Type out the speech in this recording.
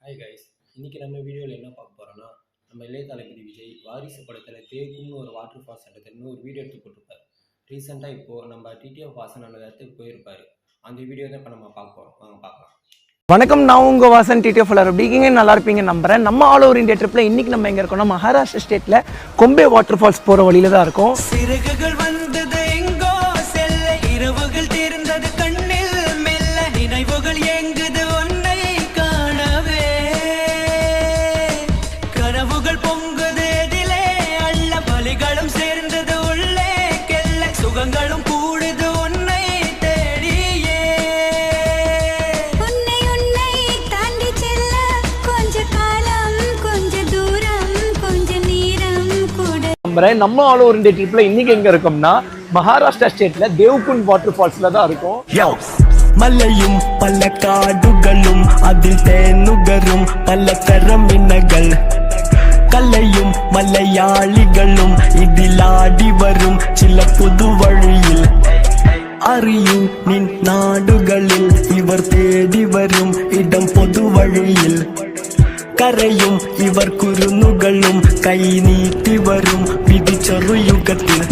Hi guys, இன்றைக்கி நம்ம வீடியோவில் என்ன பார்க்க போகிறோன்னா, நம்ம இளைய தளபதி விஜய் வாரிசு படத்தில் தேக்கும்னு ஒரு வாட்டர் ஃபால்ஸ் இடத்துலன்னு ஒரு வீடியோ எடுத்து போட்டிருப்பார். ரீசெண்டாக இப்போது நம்ம டிடிஎஃப் வாசன் அந்த இடத்துக்கு போயிருப்பார். அந்த வீடியோ தான் இப்போ நம்ம பார்க்க போகிறோம். வாங்க பார்க்கலாம். வணக்கம், நான் உங்கள் வாசன் டிடிஎஃப் எப்படி இருக்கீங்க? நல்லா இருப்பீங்க நம்புறேன். நம்ம ஆல் ஓவர் இந்தியா ட்ரிப்பில் இன்றைக்கி நம்ம எங்கே இருக்கோம்னா மகாராஷ்டிரா ஸ்டேட்டில் கொம்பே வாட்டர் ஃபால்ஸ் போகிற வழியில் தான் இருக்கும். சிறகுகள் வந்தது எங்கோ செல்ல, இரவுகள் தீர்ந்தது கண்ணில் மெல்ல, நினைவுகள் எங்குது உன்னை காணவே, கனவுகள் பொங்குது எதிலே அல்ல, வலிகளும் சேர்ந்தது உள்ளே கெல்ல, சுகங்களும் கூடுது உன்னை தேடியே. உன்னை தாண்டி செல்ல கொஞ்ச காலம், கொஞ்ச தூரம், கொஞ்ச நேரம் கூட. நம்ம ஆல் ஓவர் இந்தியா ட்ரிப்பில் இன்றைக்கி எங்கே இருக்கோம்னா மகாராஷ்டிரா ஸ்டேட்டில் தேவ்குண்ட் வாட்டர் ஃபால்ஸில் தான் இருக்கும். மலையும் பல காடுகளும் அதில் தேனுகரும் பல தரமினகள், கலையும் மலையாளிகளும் இதில் ஆடி வரும் சில புது வழியில், அறியும் நின் நாடுகளில் இவர் தேடி வரும் இடம் பொது வழியில், கரையும் இவர் குறுநுகளும் கை நீட்டி வரும் விதிச்சொரு யுகத்தில்.